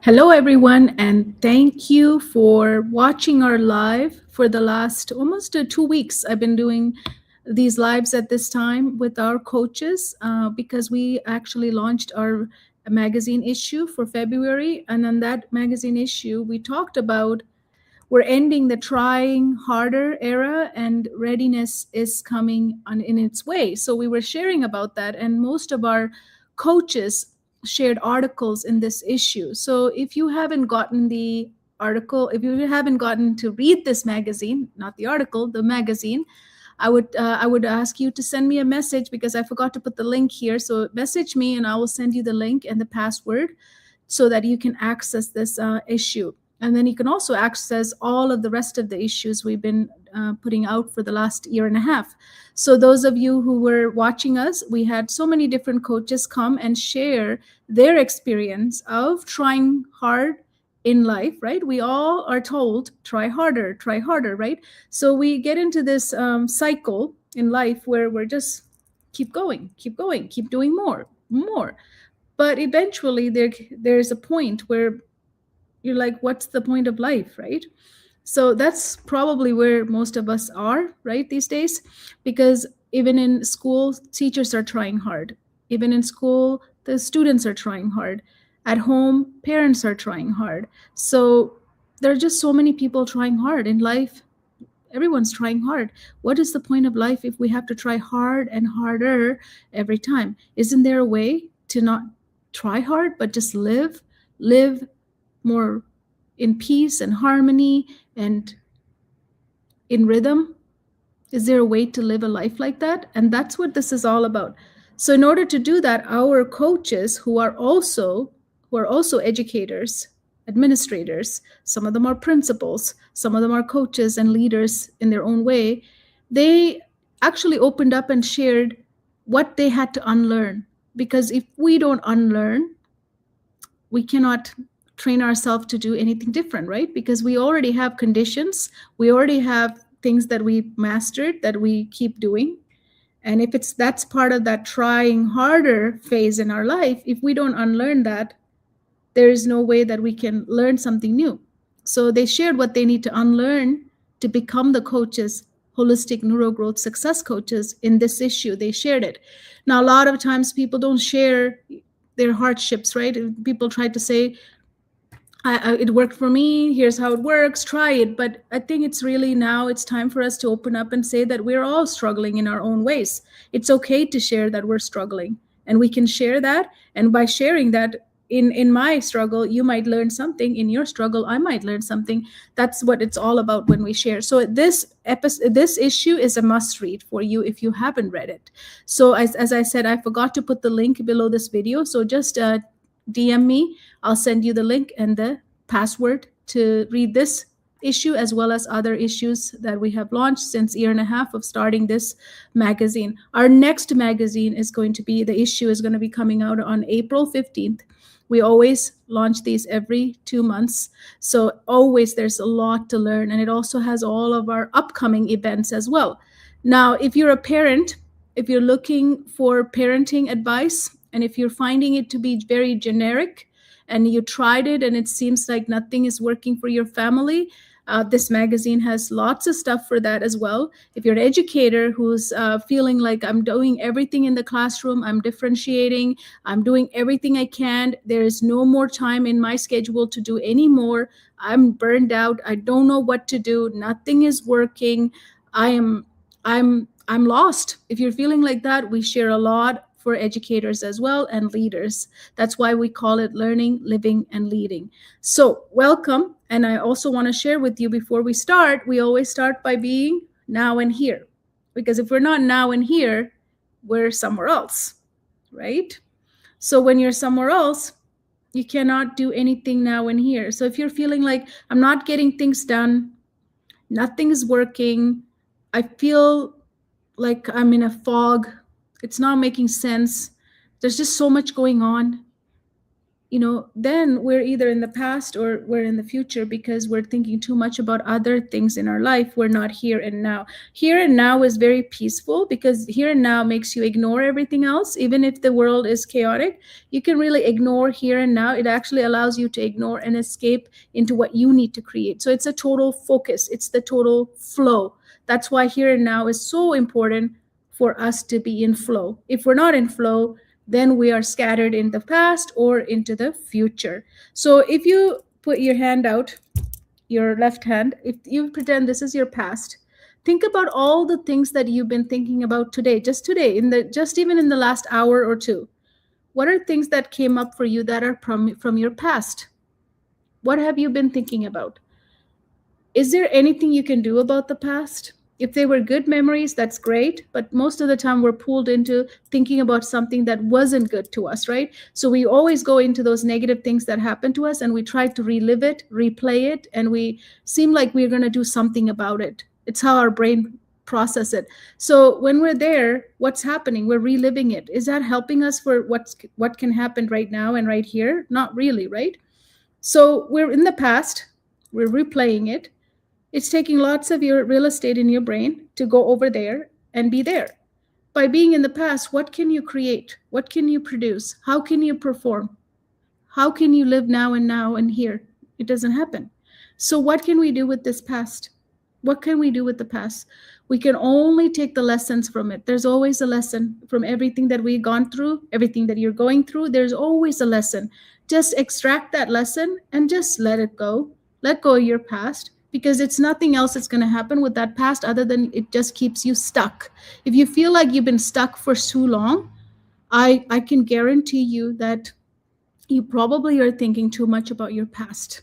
Hello, everyone, and thank you for watching our live for the last almost 2 weeks. I've been doing these lives at this time with our coaches because we actually launched our magazine issue for February. And on that magazine issue, we talked about we're ending the trying harder era and readiness is coming in its way. So we were sharing about that, and most of our coaches shared articles in this issue. So if you haven't gotten the article, if you haven't gotten to read this magazine, not the article, the magazine, I would ask you to send me a message because I forgot to put the link here. So message me and I will send you the link and the password so that you can access this issue. And then you can also access all of the rest of the issues we've been putting out for the last year and a half. So those of you who were watching us, we had so many different coaches come and share their experience of trying hard in life, right? We all are told, try harder, right? So we get into this cycle in life where we're just keep going, keep doing more. But eventually there's a point where you're like, what's the point of life, right? So that's probably where most of us are right these days, because even in school, teachers are trying hard. Even in school, the students are trying hard. At home, parents are trying hard. So there are just so many people trying hard in life. Everyone's trying hard. What is the point of life if we have to try hard and harder every time? Isn't there a way to not try hard but just live more in peace and harmony and in rhythm? Is there a way to live a life like that? And that's what this is all about. So in order to do that, our coaches who are also educators, administrators, some of them are principals, some of them are coaches and leaders in their own way, they actually opened up and shared what they had to unlearn. Because if we don't unlearn, we cannot train ourselves to do anything different, right? Because we already have conditions, we already have things that we mastered that we keep doing. And if that's part of that trying harder phase in our life, if we don't unlearn that, there is no way that we can learn something new. So they shared what they need to unlearn to become the coaches, holistic neurogrowth success coaches. In this issue, they shared it. Now, a lot of times people don't share their hardships, right? People try to say, it worked for me, here's how it works, try it. But I think it's really now it's time for us to open up and say that we're all struggling in our own ways. It's okay to share that we're struggling, and we can share that. And by sharing that, in my struggle, you might learn something. In your struggle, I might learn something. That's what it's all about when we share. So this issue is a must read for you if you haven't read it. So as I said, I forgot to put the link below this video. So just DM me. I'll send you the link and the password to read this issue as well as other issues that we have launched since a year and a half of starting this magazine. Our next magazine is going to be, the issue is going to be coming out on April 15th. We always launch these every 2 months. So always there's a lot to learn. And it also has all of our upcoming events as well. Now, if you're a parent, if you're looking for parenting advice, and if you're finding it to be very generic and you tried it and it seems like nothing is working for your family, this magazine has lots of stuff for that as well. If you're an educator who's feeling like I'm doing everything in the classroom, I'm differentiating, I'm doing everything I can, there is no more time in my schedule to do any more, I'm burned out, I don't know what to do, nothing is working, I'm lost. If you're feeling like that, we share a lot for educators as well and leaders. That's why we call it Learning, Living, and Leading. So welcome. And I also want to share with you before we start, we always start by being now and here. Because if we're not now and here, we're somewhere else, right? So when you're somewhere else, you cannot do anything now and here. So if you're feeling like I'm not getting things done, nothing's working, I feel like I'm in a fog, it's not making sense, there's just so much going on, then we're either in the past or we're in the future because we're thinking too much about other things in our life. We're not here and now. Here and now is very peaceful because here and now makes you ignore everything else. Even if the world is chaotic, you can really ignore here and now. It actually allows you to ignore and escape into what you need to create. So it's a total focus, it's the total flow. That's why here and now is so important for us to be in flow. If we're not in flow, then we are scattered in the past or into the future. So if you put your hand out, your left hand, if you pretend this is your past, think about all the things that you've been thinking about today, just even in the last hour or two. What are things that came up for you that are from your past? What have you been thinking about? Is there anything you can do about the past? If they were good memories, that's great. But most of the time, we're pulled into thinking about something that wasn't good to us, right? So we always go into those negative things that happened to us and we try to relive it, replay it, and we seem like we're going to do something about it. It's how our brain process it. So when we're there, what's happening? We're reliving it. Is that helping us for what can happen right now and right here? Not really, right? So we're in the past, we're replaying it. It's taking lots of your real estate in your brain to go over there and be there. By being in the past, what can you create? What can you produce? How can you perform? How can you live now and here? It doesn't happen. So what can we do with this past? What can we do with the past? We can only take the lessons from it. There's always a lesson from everything that we've gone through, everything that you're going through. There's always a lesson. Just extract that lesson and just let it go. Let go of your past because it's nothing else that's going to happen with that past other than it just keeps you stuck. If you feel like you've been stuck for too long, I can guarantee you that you probably are thinking too much about your past.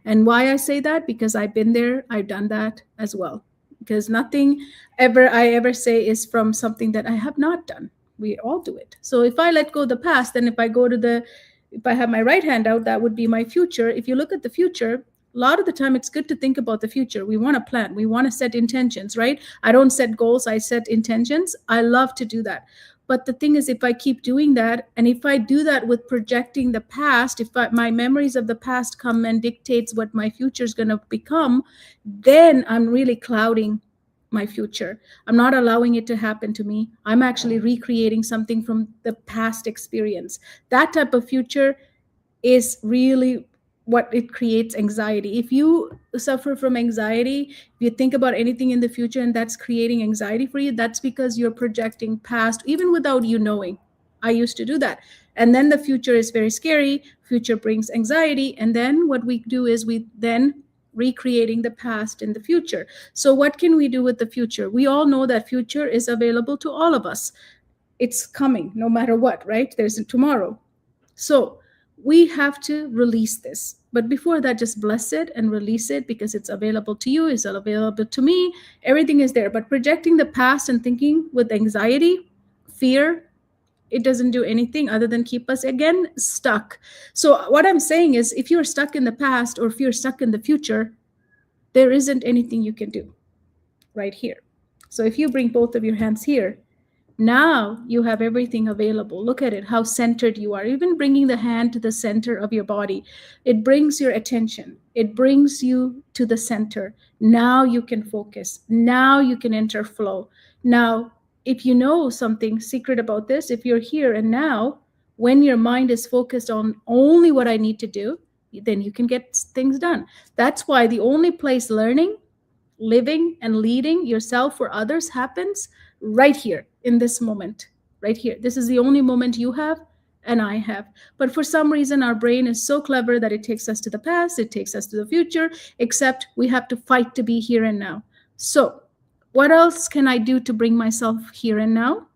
And why I say that? Because I've been there, I've done that as well. Because nothing I ever say is from something that I have not done. We all do it. So if I let go of the past, then if I have my right hand out, that would be my future. If you look at the future, a lot of the time it's good to think about the future. We want to plan, we want to set intentions, right? I don't set goals, I set intentions. I love to do that. But the thing is, if I keep doing that, and if I do that with projecting the past, my memories of the past come and dictates what my future is going to become, then I'm really clouding my future. I'm not allowing it to happen to me. I'm actually recreating something from the past experience. That type of future is really what it creates anxiety. If you suffer from anxiety, if you think about anything in the future and that's creating anxiety for you, that's because you're projecting past, even without you knowing. I used to do that. And then the future is very scary. Future brings anxiety. And then what we do is we then recreating the past in the future. So what can we do with the future? We all know that future is available to all of us. It's coming no matter what, right? There's a tomorrow. So we have to release this. But before that, just bless it and release it because it's available to you, it's available to me, everything is there. But projecting the past and thinking with anxiety, fear, it doesn't do anything other than keep us again stuck. So what I'm saying is, if you're stuck in the past or if you're stuck in the future, there isn't anything you can do right here. So if you bring both of your hands here, now you have everything available. Look at it, how centered you are. Even bringing the hand to the center of your body, it brings your attention. It brings you to the center. Now you can focus. Now you can enter flow. Now, if you know something secret about this, if you're here and now, when your mind is focused on only what I need to do, then you can get things done. That's why the only place learning, living, and leading yourself for others happens right here in this moment, right here. This is the only moment you have and I have. But for some reason, our brain is so clever that it takes us to the past, it takes us to the future, except we have to fight to be here and now. So what else can I do to bring myself here and now?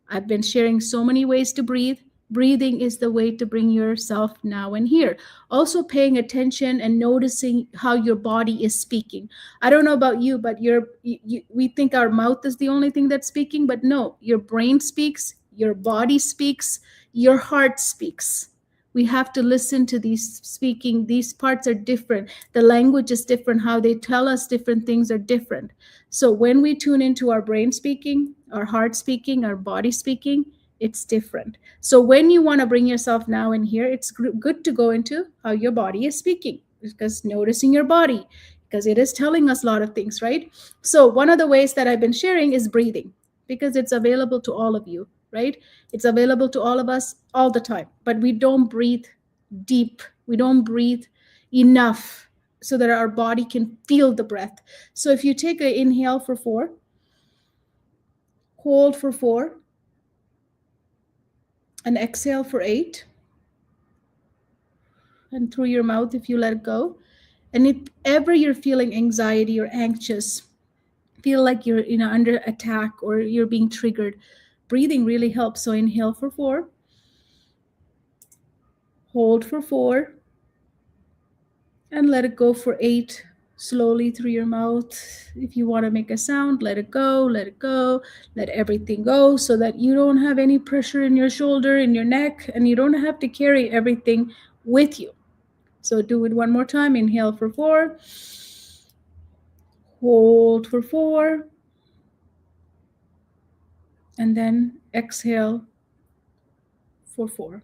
I've been sharing so many ways to breathe. Breathing is the way to bring yourself now and here. Also paying attention and noticing how your body is speaking. I don't know about you, but we think our mouth is the only thing that's speaking, but no, your brain speaks, your body speaks, your heart speaks. We have to listen to these speaking. These parts are different. The language is different. How they tell us different things are different. So when we tune into our brain speaking, our heart speaking, our body speaking, it's different. So when you want to bring yourself now in here, it's good to go into how your body is speaking, because noticing your body, because it is telling us a lot of things, right? So one of the ways that I've been sharing is breathing, because it's available to all of you, right? It's available to all of us all the time, but we don't breathe deep. We don't breathe enough so that our body can feel the breath. So if you take an inhale for 4, hold for 4, and exhale for 8, and through your mouth if you let it go. And if ever you're feeling anxiety or anxious, feel like you're under attack or you're being triggered, breathing really helps. So inhale for 4, hold for 4, and let it go for 8, slowly through your mouth. If you want to make a sound, let it go, let it go, let everything go, so that you don't have any pressure in your shoulder, in your neck, and you don't have to carry everything with you. So do it one more time. Inhale for 4, hold for 4, and then exhale for 4.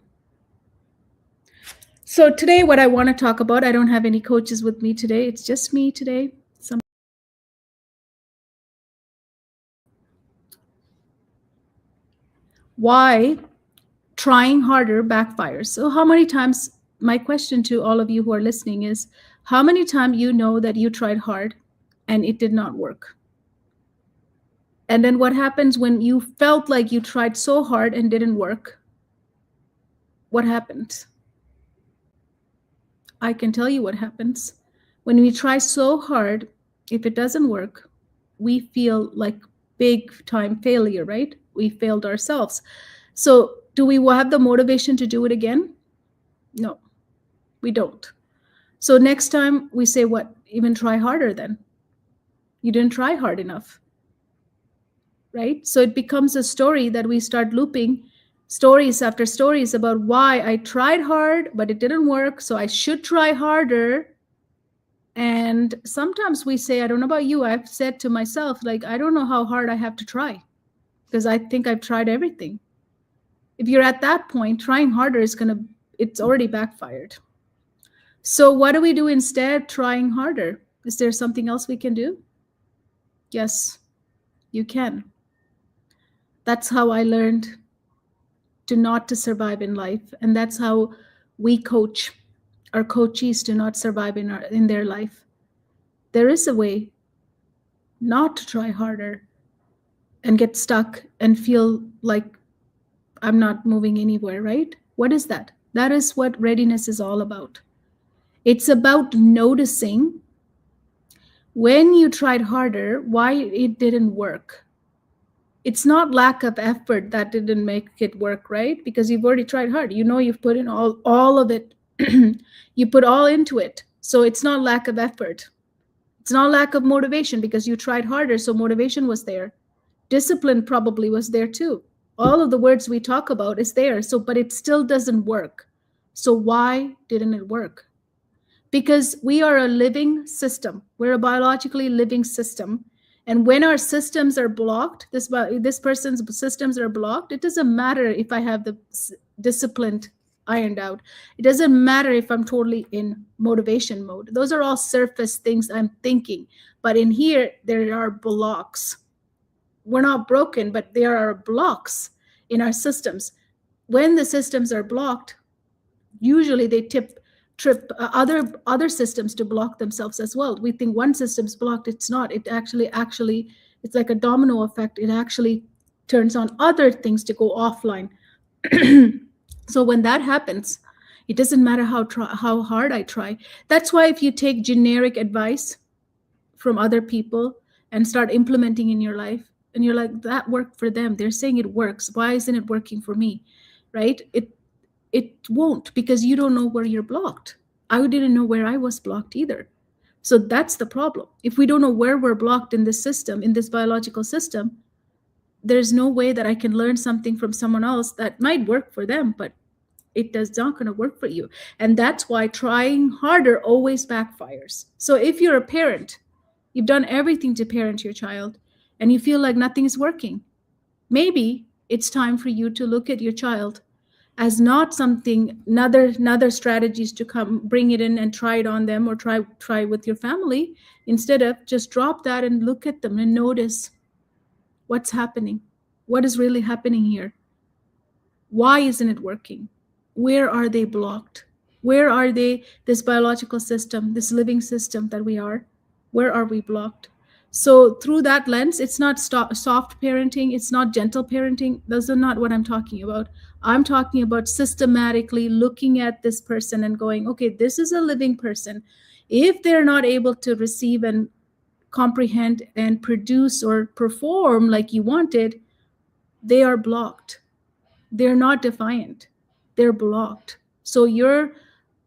So today, what I want to talk about, I don't have any coaches with me today. It's just me today. Why trying harder backfires. So how many times, my question to all of you who are listening is, how many times you know that you tried hard and it did not work? And then what happens when you felt like you tried so hard and didn't work? What happens? I can tell you what happens. When we try so hard, if it doesn't work, we feel like big time failure, right? We failed ourselves. So do we have the motivation to do it again? No, we don't. So next time we say, what? Even try harder then. You didn't try hard enough, right? So it becomes a story that we start looping, stories after stories about why I tried hard, but it didn't work. So I should try harder. And sometimes we say, I don't know about you, I've said to myself, like, I don't know how hard I have to try, because I think I've tried everything. If you're at that point, trying harder it's already backfired. So what do we do instead? Trying harder. Is there something else we can do? Yes, you can. That's how I learned to survive in life. And that's how we coach our coachees to not survive in their life. There is a way not to try harder and get stuck and feel like I'm not moving anywhere, right? What is that? That is what readiness is all about. It's about noticing when you tried harder, why it didn't work. It's not lack of effort that didn't make it work, right? Because you've already tried hard. You've put in all of it. You put all into it. So it's not lack of effort. It's not lack of motivation, because you tried harder, so motivation was there. Discipline probably was there too. All of the words we talk about is there. So, but it still doesn't work. So why didn't it work? Because we are a living system. We're a biologically living system. And when our systems are blocked, this person's systems are blocked, it doesn't matter if I have the disciplined ironed out. It doesn't matter if I'm totally in motivation mode. Those are all surface things I'm thinking. But in here, there are blocks. We're not broken, but there are blocks in our systems. When the systems are blocked, usually they trip other systems to block themselves as well. We think one system's blocked. It's not. It actually it's like a domino effect. It actually turns on other things to go offline. So when that happens, it doesn't matter how hard I try. That's why if you take generic advice from other people and start implementing in your life, and you're like, that worked for them, they're saying it works, why isn't it working for me, right? It won't, because you don't know where you're blocked. I didn't know where I was blocked either. So that's the problem. If we don't know where we're blocked in this system, in this biological system, there's no way that I can learn something from someone else that might work for them, but it does not going to work for you. And that's why trying harder always backfires. So if you're a parent, you've done everything to parent your child, and you feel like nothing is working, maybe It's time for you to look at your child as not something, another strategies to come bring it in and try it on them, or try with your family. Instead of, just drop that and look at them and notice what's happening, what is really happening here, why isn't it working, where are they blocked, where are they, this biological system, this living system that we are, where are we blocked? So through that lens, it's not soft parenting, it's not gentle parenting. Those are not what I'm talking about. I'm talking about systematically looking at this person and going, okay, this is a living person. If they're not able to receive and comprehend and produce or perform like you wanted, they are blocked. They're not defiant, they're blocked. So your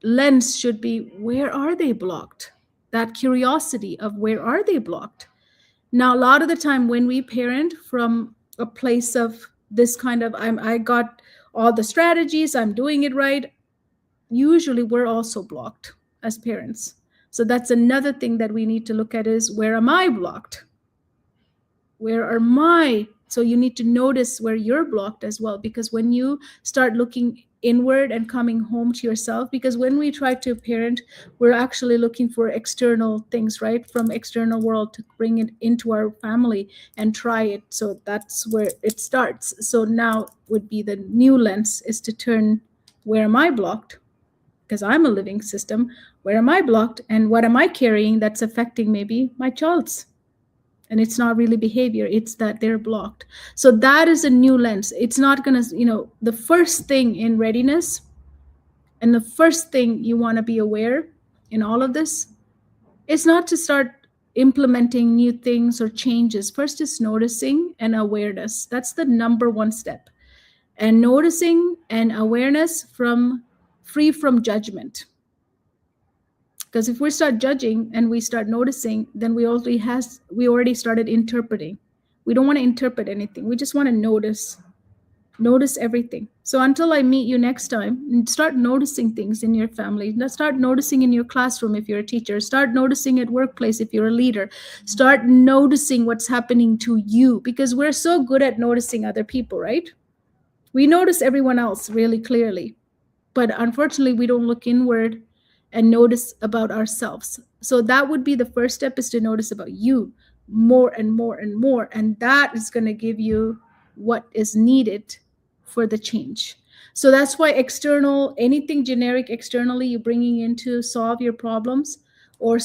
lens should be, where are they blocked? That curiosity of, where are they blocked? Now, a lot of the time when we parent from a place of this kind of, I got all the strategies, I'm doing it right, usually we're also blocked as parents. So that's another thing that we need to look at, is, where am I blocked? Where are my, so you need to notice where you're blocked as well, because when you start looking inward and coming home to yourself, because when we try to parent, we're actually looking for external things, right, from external world to bring it into our family and try it. So that's where it starts. So now would be the new lens, is to turn, where am I blocked? Because I'm a living system. Where am I blocked, and what am I carrying that's affecting maybe my child's? And it's not really behavior, it's that they're blocked. So that is a new lens. It's not going to, the first thing in readiness, and the first thing you want to be aware in all of this, is not to start implementing new things or changes. First is noticing and awareness. That's the number one step. And noticing and awareness free from judgment. Because if we start judging and we start noticing, then we already started interpreting. We don't want to interpret anything. We just want to notice everything. So until I meet you next time, start noticing things in your family. Start noticing in your classroom if you're a teacher. Start noticing at workplace if you're a leader. Start noticing what's happening to you, because we're so good at noticing other people, right? We notice everyone else really clearly, but unfortunately we don't look inward and notice about ourselves. So that would be the first step, is to notice about you more and more and more. And that is going to give you what is needed for the change. So that's why anything generic externally you're bringing in to solve your problems or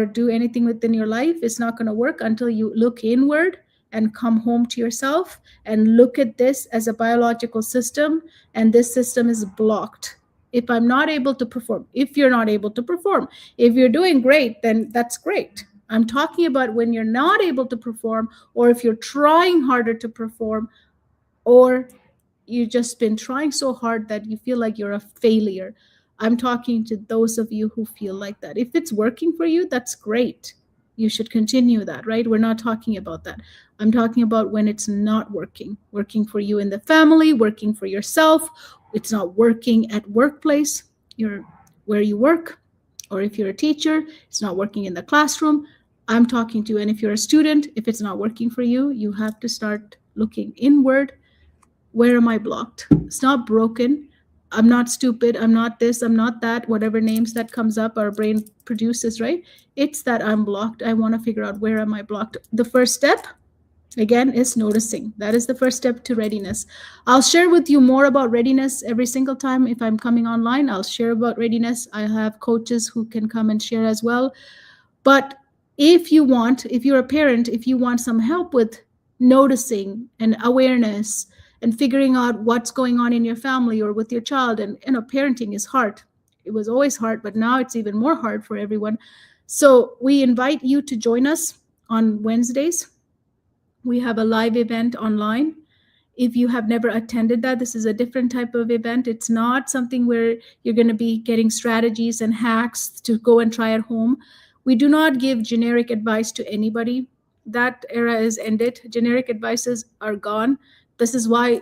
do anything within your life is not going to work until you look inward and come home to yourself and look at this as a biological system, and this system is blocked. If I'm not able to perform, if you're not able to perform, if you're doing great, then that's great. I'm talking about when you're not able to perform, or if you're trying harder to perform, or you've just been trying so hard that you feel like you're a failure. I'm talking to those of you who feel like that. If it's working for you, that's great. You should continue that, right? We're not talking about that. I'm talking about when it's not working for you in the family, working for yourself. It's not working at workplace, where you work, or if you're a teacher, it's not working in the classroom. I'm talking to you. And if you're a student, if it's not working for you, you have to start looking inward. Where am I blocked? It's not broken. I'm not stupid. I'm not this. I'm not that. Whatever names that comes up, our brain produces, right? It's that I'm blocked. I want to figure out, where am I blocked? The first step, again, is noticing. That is the first step to readiness. I'll share with you more about readiness every single time. If I'm coming online, I'll share about readiness. I have coaches who can come and share as well. But if you're a parent, if you want some help with noticing and awareness and figuring out what's going on in your family or with your child, and parenting is hard. It was always hard, but now it's even more hard for everyone. So we invite you to join us on Wednesdays. We have a live event online. If you have never attended that, this is a different type of event. It's not something where you're going to be getting strategies and hacks to go and try at home. We do not give generic advice to anybody. That era is ended. Generic advices are gone. This is why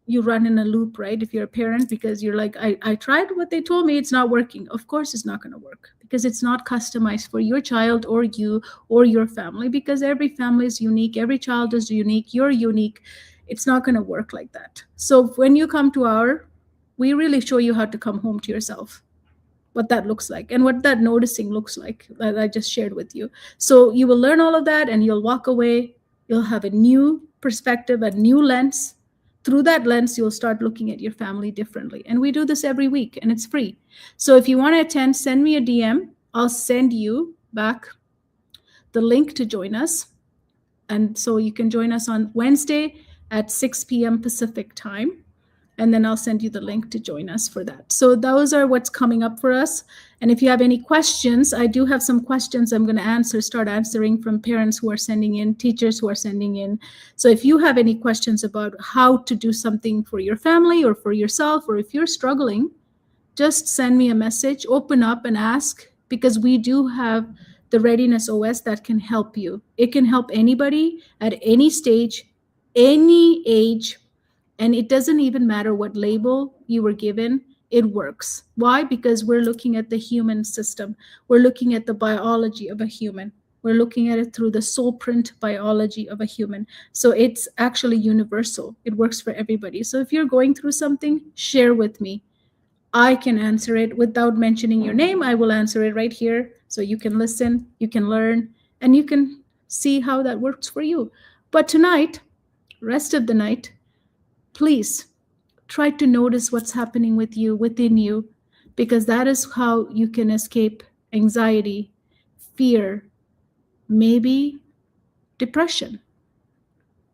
you run in a loop, right? If you're a parent, because you're like, I tried what they told me, it's not working. Of course it's not going to work, because it's not customized for your child or you or your family, because every family is unique. Every child is unique. You're unique. It's not going to work like that. So when you come to our, we really show you how to come home to yourself, what that looks like and what that noticing looks like that I just shared with you. So you will learn all of that and you'll walk away. You'll have a new perspective, a new lens. Through that lens, you'll start looking at your family differently. And we do this every week and it's free. So if you want to attend, send me a DM. I'll send you back the link to join us. And so you can join us on Wednesday at 6 p.m. Pacific time. And then I'll send you the link to join us for that. So those are what's coming up for us. And if you have any questions, I do have some questions I'm going to start answering from parents who are sending in, teachers who are sending in. So if you have any questions about how to do something for your family or for yourself, or if you're struggling, just send me a message, open up and ask, because we do have the Readiness OS that can help you. It can help anybody at any stage, any age, and it doesn't even matter what label you were given, it works. Why? Because we're looking at the human system. We're looking at the biology of a human. We're looking at it through the soul print biology of a human. So it's actually universal. It works for everybody. So if you're going through something, share with me. I can answer it without mentioning your name. I will answer it right here. So you can listen, you can learn, and you can see how that works for you. But tonight, rest of the night, please try to notice what's happening with you, within you, because that is how you can escape anxiety, fear, maybe depression,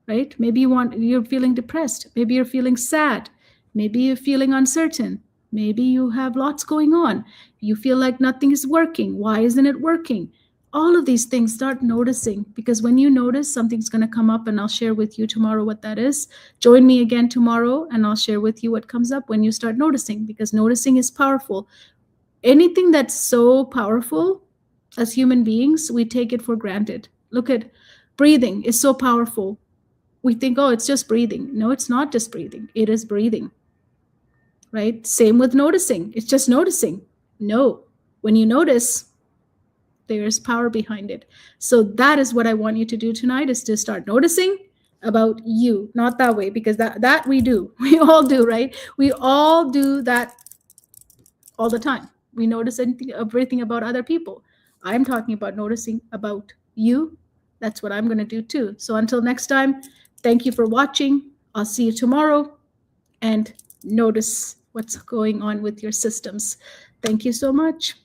right? Maybe you're feeling depressed. Maybe you're feeling sad. Maybe you're feeling uncertain. Maybe you have lots going on. You feel like nothing is working. Why isn't it working? All of these things, start noticing, because when you notice, something's going to come up, and I'll share with you tomorrow what that is. Join me again tomorrow and I'll share with you what comes up when you start noticing, because noticing is powerful. Anything that's so powerful, as human beings, we take it for granted. Look at breathing is so powerful. We think, oh, it's just breathing. No, it's not just breathing. It is breathing, right? Same with noticing. It's just noticing. No, when you notice, there's power behind it. So that is what I want you to do tonight, is to start noticing about you. Not that way, because that we do. We all do, right? We all do that all the time. We notice everything about other people. I'm talking about noticing about you. That's what I'm going to do too. So until next time, thank you for watching. I'll see you tomorrow, and notice what's going on with your systems. Thank you so much.